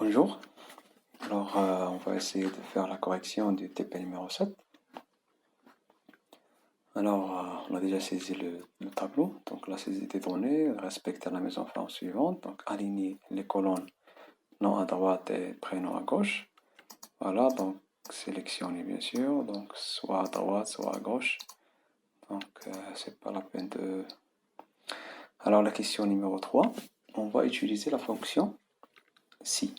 Bonjour, alors on va essayer de faire la correction du TP numéro 7. Alors on a déjà saisi le tableau, donc la saisie des données, respecter la mise en forme suivante, donc aligner les colonnes nom à droite et prénom à gauche. Voilà, donc sélectionner bien sûr, donc soit à droite, soit à gauche. Donc c'est pas la peine de... Alors la question numéro 3, on va utiliser la fonction si.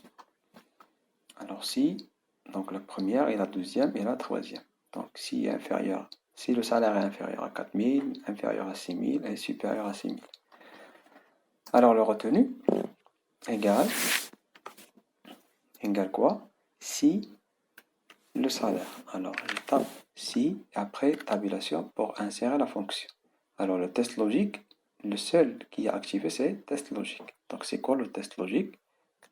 Alors si, donc la première et la deuxième et la troisième. Donc si le salaire est inférieur à 4000, inférieur à 6000 et supérieur à 6000. Alors le retenu égale quoi? Si le salaire. Alors je tape si et après tabulation pour insérer la fonction. Alors le test logique, le seul qui est activé c'est test logique. Donc c'est quoi le test logique?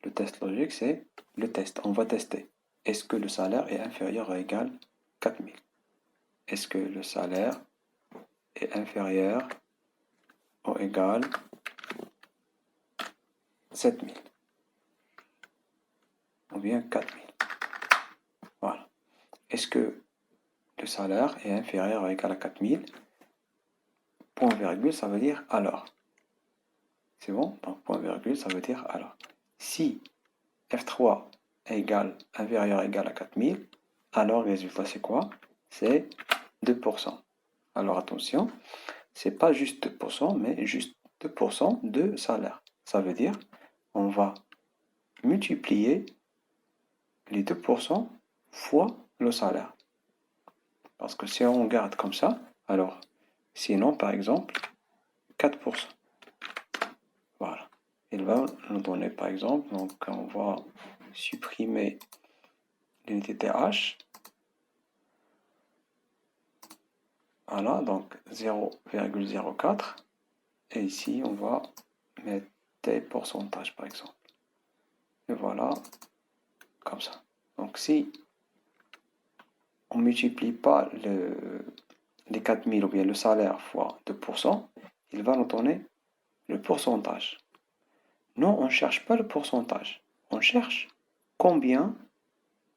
Le test logique c'est le test. On va tester. Est-ce que le salaire est inférieur ou égal à 4000? Est-ce que le salaire est inférieur ou égal à 7000 ou bien 4000? Voilà. Est-ce que le salaire est inférieur ou égal à 4000? Point virgule, ça veut dire alors. C'est bon? Donc point virgule, ça veut dire alors. Si F3 est inférieur ou égal à 4000, alors le résultat c'est quoi? C'est 2%. Alors attention, c'est pas juste 2%, mais juste 2% de salaire. Ça veut dire on va multiplier les 2% fois le salaire. Parce que si on garde comme ça, alors sinon par exemple 4%. Voilà. Il va nous donner par exemple, donc on va supprimer l'unité TH. Voilà, donc 0,04. Et ici on va mettre des pourcentages par exemple. Et voilà, comme ça. Donc si on ne multiplie pas les 4000 ou bien le salaire fois 2%, il va nous donner le pourcentage. Non, on ne cherche pas le pourcentage. On cherche combien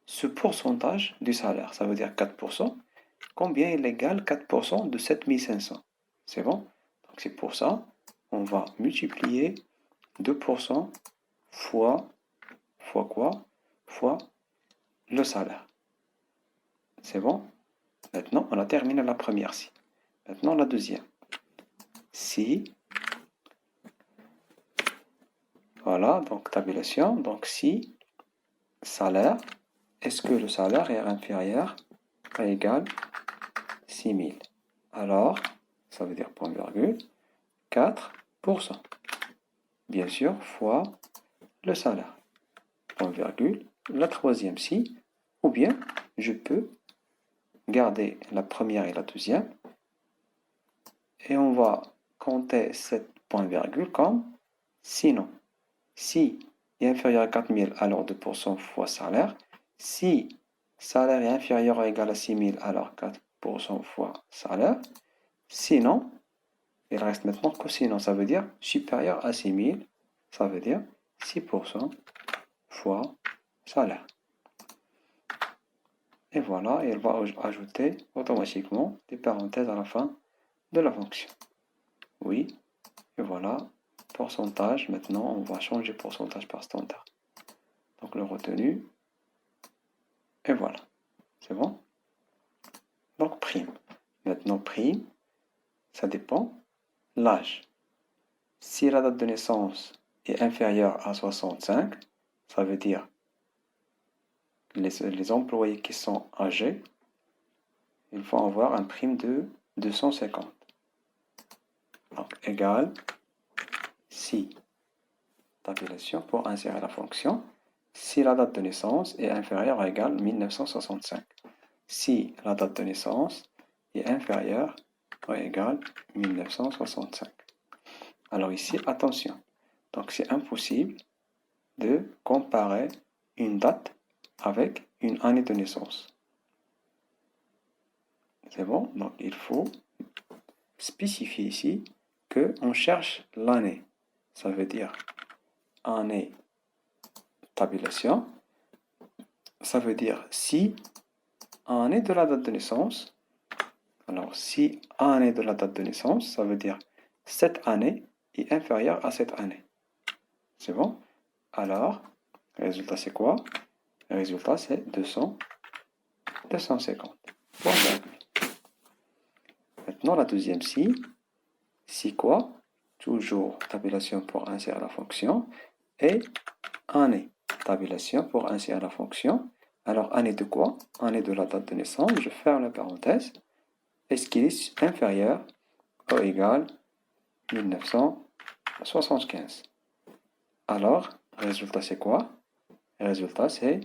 ce pourcentage du salaire, ça veut dire 4%, combien il égale 4% de 7500. C'est bon? Donc c'est pour ça, on va multiplier 2% fois quoi? Fois le salaire. C'est bon? Maintenant, on a terminé la première si. Maintenant, la deuxième. Si, voilà, donc tabulation. Donc si salaire, est-ce que le salaire est inférieur ou égal à 6000? Alors, ça veut dire point virgule, 4%. Bien sûr, fois le salaire. Point virgule, la troisième si, ou bien je peux garder la première et la deuxième et on va compter cette point virgule comme sinon. Si est inférieur à 4000, alors 2% fois salaire. Si salaire est inférieur ou égal à 6000, alors 4% fois salaire. Sinon, il reste maintenant que sinon, ça veut dire supérieur à 6000, ça veut dire 6% fois salaire. Et voilà, il va ajouter automatiquement des parenthèses à la fin de la fonction. Oui, et voilà, pourcentage, maintenant on va changer pourcentage par standard. Donc le retenu, et voilà, c'est bon? Donc prime. Maintenant prime, ça dépend l'âge. Si la date de naissance est inférieure à 65, ça veut dire les employés qui sont âgés, il faut avoir un prime de 250. Donc égal si, tabulation pour insérer la fonction, si la date de naissance est inférieure ou égale à 1965. Si la date de naissance est inférieure ou égale à 1965. Alors ici, attention. Donc c'est impossible de comparer une date avec une année de naissance. C'est bon? Donc il faut spécifier ici qu'on cherche l'année. Ça veut dire année tabulation, ça veut dire si année de la date de naissance. Alors, si année de la date de naissance, ça veut dire cette année est inférieure à cette année. C'est bon? Alors, le résultat c'est quoi? Le résultat c'est 250. Bon, maintenant, la deuxième si quoi? Toujours tabulation pour insérer la fonction. Et année, tabulation pour insérer la fonction. Alors, année de quoi? Année de la date de naissance, je ferme la parenthèse. Est-ce qu'il est inférieur ou égal 1975? Alors, le résultat c'est quoi? Le résultat c'est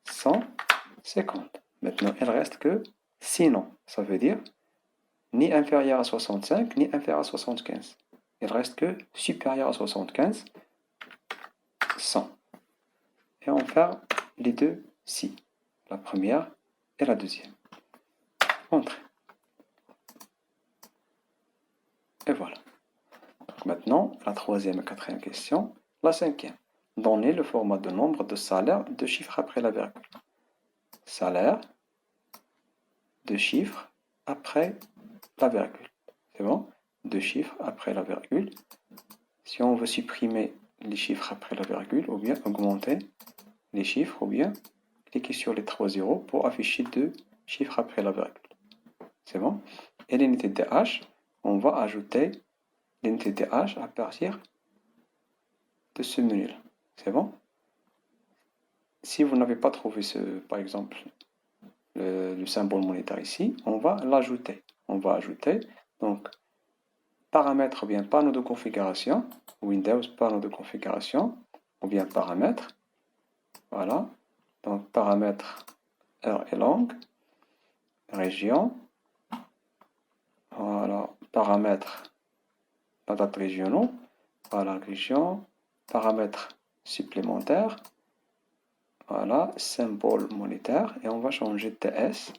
150. Maintenant, il reste que sinon. Ça veut dire ni inférieur à 65, ni inférieur à 75. Il reste que supérieur à 75, 100. Et on va faire les deux si. La première et la deuxième. Entrée. Et voilà. Donc maintenant, la troisième et quatrième question. La cinquième. Donnez le format de nombre de salaires de chiffres après la virgule. Salaire, de chiffres après la virgule. C'est bon? Deux chiffres après la virgule. Si on veut supprimer les chiffres après la virgule, ou bien augmenter les chiffres, ou bien cliquer sur les trois zéros pour afficher deux chiffres après la virgule. C'est bon? Et l'unité de H, on va ajouter l'unité de H à partir de ce menu-là. C'est bon? Si vous n'avez pas trouvé par exemple, le symbole monétaire ici, on va l'ajouter. On va ajouter, donc, paramètres ou bien panneau de configuration, Windows panneau de configuration, ou bien paramètres. Voilà. Donc, paramètres heure et langue, région. Voilà. Paramètres la date régionaux. Voilà, région. Paramètres supplémentaires. Voilà, symbole monétaire. Et on va changer TS,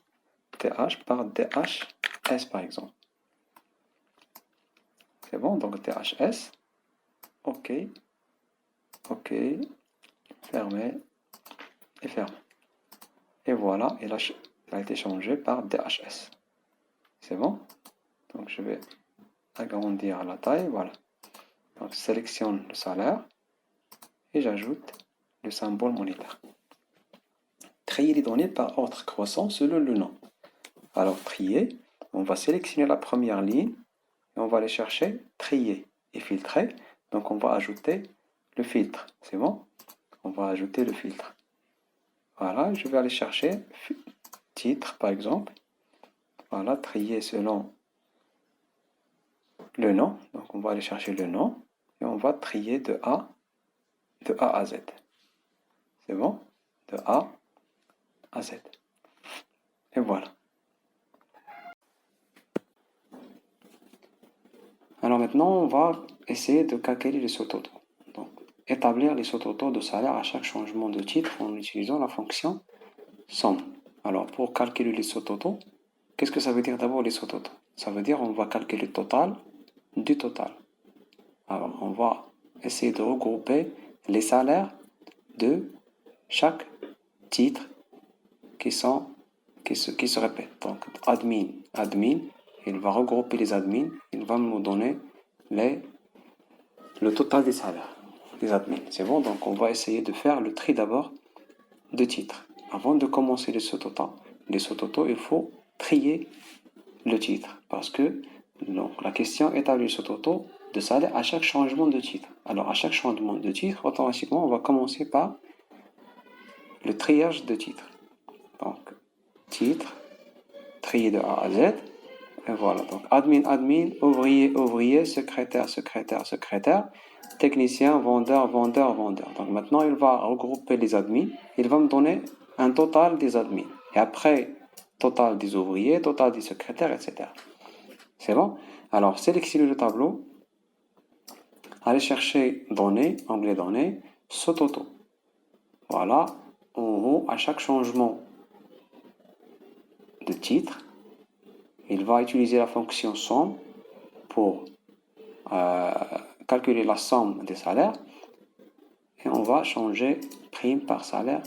TH par DHS par exemple. C'est bon, donc DHS. OK. OK. Fermé. Et fermé. Et voilà, il a été changé par DHS. C'est bon? Donc je vais agrandir la taille, voilà. Donc je sélectionne le salaire et j'ajoute le symbole monétaire. Trier les données par ordre croissant selon le nom. Alors trier, on va sélectionner la première ligne et on va aller chercher trier et filtrer. Donc on va ajouter le filtre. C'est bon? On va ajouter le filtre. Voilà, je vais aller chercher titre par exemple. Voilà, trier selon le nom. Donc on va aller chercher le nom et on va trier de A à Z. C'est bon? De A à Z. Et voilà. Alors maintenant, on va essayer de calculer les sauts-totaux. Donc, établir les sauts-totaux de salaire à chaque changement de titre en utilisant la fonction somme. Alors, pour calculer les sauts-totaux, qu'est-ce que ça veut dire d'abord les sauts-totaux? Ça veut dire on va calculer le total du total. Alors, on va essayer de regrouper les salaires de chaque titre qui se répètent. Donc, admin, il va regrouper les admins, il va nous donner le total des salaires des admins. C'est bon, donc on va essayer de faire le tri d'abord de titres. Avant de commencer les sauts-totaux, il faut trier le titre parce que donc, la question établit le sauts-totaux de salaire à chaque changement de titre. Alors, à chaque changement de titre, automatiquement, on va commencer par le triage de titres. Donc, titre, trier de A à Z. Et voilà, donc admin, ouvrier, secrétaire, technicien, vendeur. Donc maintenant, il va regrouper les admins. Il va me donner un total des admins. Et après, total des ouvriers, total des secrétaires, etc. C'est bon? Alors, sélectionnez le tableau. Allez chercher données, onglet données, sauts-totaux. Voilà, en haut, à chaque changement de titre, il va utiliser la fonction somme pour calculer la somme des salaires. et on va changer prime par salaire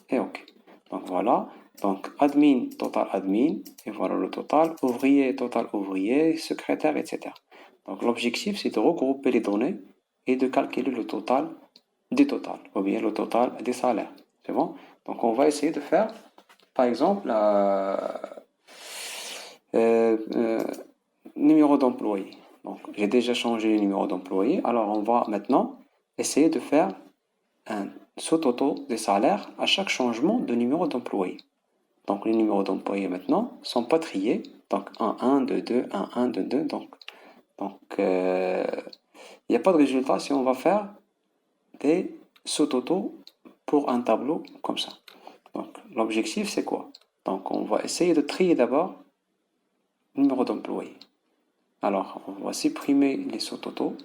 et OK. Donc voilà, donc admin, total admin, et voilà le total, ouvrier, total ouvrier, secrétaire, etc. Donc l'objectif c'est de regrouper les données et de calculer le total des totals, ou bien le total des salaires. C'est bon? Donc on va essayer de faire, par exemple, numéro d'employé. Donc j'ai déjà changé le numéro d'employé, alors on va maintenant essayer de faire un sous-total des salaires à chaque changement de numéro d'employé. Donc les numéros d'employés maintenant sont pas triés. Donc 1, 1, 2, 2, 1, 1, 2, 2. Donc il n'y a pas de résultat si on va faire des sous-totaux pour un tableau comme ça. Donc l'objectif c'est quoi? Donc on va essayer de trier d'abord le numéro d'employés. Alors on va supprimer les sous-totaux.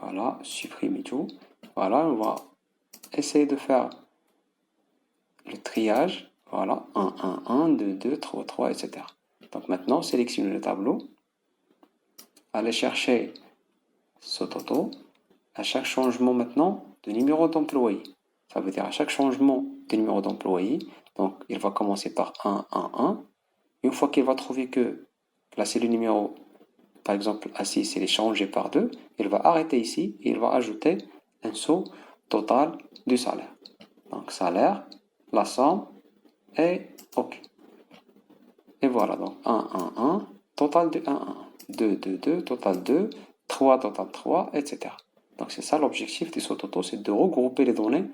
Voilà, supprimer tout. Voilà, on va essayer de faire le triage. Voilà, 1, 1, 1, 2, 2, 3, 3, etc. Donc maintenant, sélectionnez le tableau. Allez chercher ce toto. À chaque changement maintenant de numéro d'employé. Ça veut dire à chaque changement de numéro d'employé. Donc il va commencer par 1, 1, 1. Une fois qu'il va trouver que là c'est le numéro, par exemple, A6, il est changé par 2, il va arrêter ici et il va ajouter un saut total du salaire. Donc salaire, la somme et OK. Et voilà, donc 1, 1, 1, total de 1, 1, 2, 2, 2, total 2, 3, total 3, etc. Donc c'est ça l'objectif des sauts-totaux, c'est de regrouper les données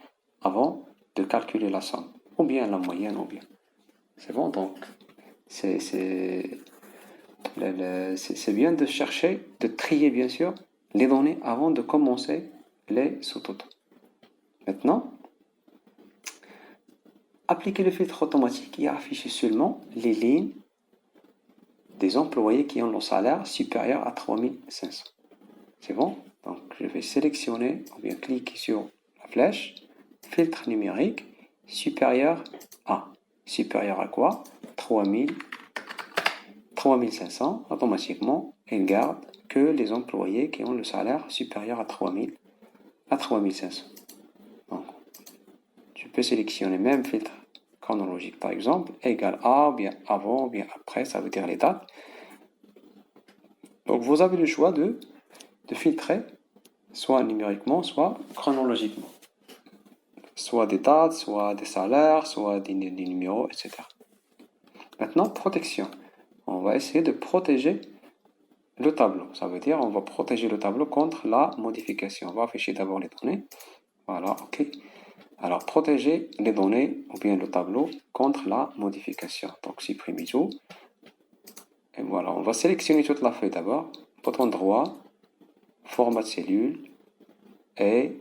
avant de calculer la somme, ou bien la moyenne, ou bien. C'est bon, donc c'est bien de chercher, de trier bien sûr les données avant de commencer les sauts-totaux. Maintenant, appliquer le filtre automatique qui affiche seulement les lignes des employés qui ont le salaire supérieur à 3500. C'est bon? Donc je vais sélectionner ou bien cliquer sur la flèche, filtre numérique, supérieur à. Supérieur à quoi? 3500. Automatiquement, il garde que les employés qui ont le salaire supérieur à 3500. Donc, tu peux sélectionner même filtre chronologique par exemple, égal à, ou bien avant, ou bien après, ça veut dire les dates. Donc vous avez le choix de filtrer, soit numériquement, soit chronologiquement. Soit des dates, soit des salaires, soit des numéros, etc. Maintenant, protection. On va essayer de protéger le tableau. Ça veut dire on va protéger le tableau contre la modification. On va afficher d'abord les données. Voilà, OK. Alors, protéger les données ou bien le tableau contre la modification. Donc, supprimer tout. Et voilà, on va sélectionner toute la feuille d'abord. Bouton droit, format de cellule et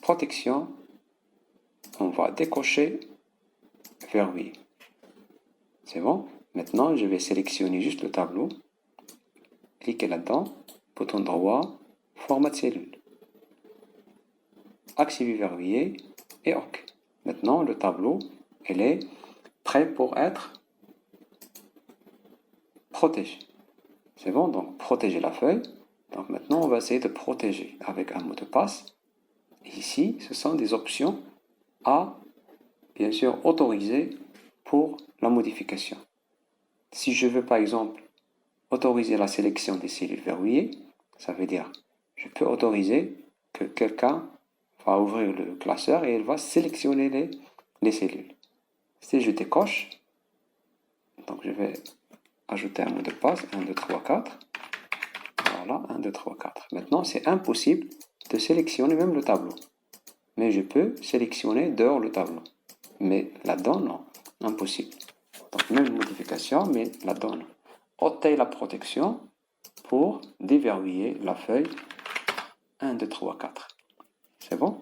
protection. On va décocher verrouiller. C'est bon? Maintenant, je vais sélectionner juste le tableau. Cliquez là-dedans. Bouton droit, format de cellule. Activer verrouiller et OK. Maintenant, le tableau, il est prêt pour être protégé. C'est bon? Donc, protéger la feuille. Donc, maintenant, on va essayer de protéger avec un mot de passe. Ici, ce sont des options à, bien sûr, autoriser pour la modification. Si je veux, par exemple, autoriser la sélection des cellules verrouillées, ça veut dire, je peux autoriser que quelqu'un va ouvrir le classeur et il va sélectionner les cellules. Si je décoche, donc je vais ajouter un mot de passe, 1, 2, 3, 4. Voilà, 1, 2, 3, 4. Maintenant, c'est impossible de sélectionner même le tableau. Mais je peux sélectionner dehors le tableau. Mais là-dedans, non. Impossible. Donc, même modification, mais là-dedans, non. Ôtez la protection pour déverrouiller la feuille 1, 2, 3, 4. C'est bon?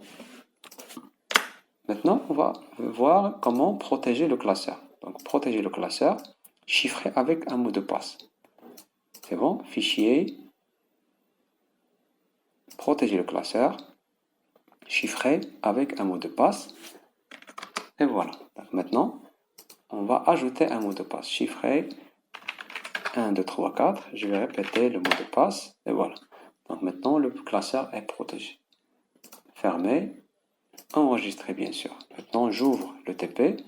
Maintenant, on va voir comment protéger le classeur. Donc, protéger le classeur, chiffré avec un mot de passe. C'est bon? Fichier, protéger le classeur, chiffré avec un mot de passe. Et voilà. Donc, maintenant, on va ajouter un mot de passe chiffré 1, 2, 3, 4. Je vais répéter le mot de passe. Et voilà. Donc maintenant, le classeur est protégé. fermer, enregistrer bien sûr. Maintenant, j'ouvre le TP.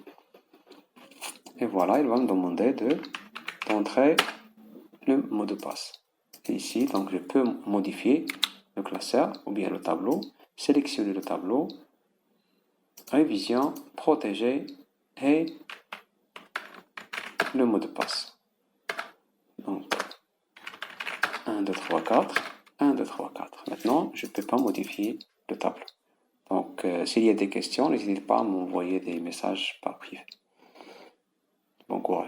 Et voilà, il va me demander d'entrer le mot de passe. Et ici, donc, je peux modifier le classeur ou bien le tableau, sélectionner le tableau, révision, protéger et le mot de passe. Donc, 1, 2, 3, 4, 1, 2, 3, 4. Maintenant, je ne peux pas modifier le tableau. Donc, s'il y a des questions, n'hésitez pas à m'envoyer des messages par privé. Bon courage.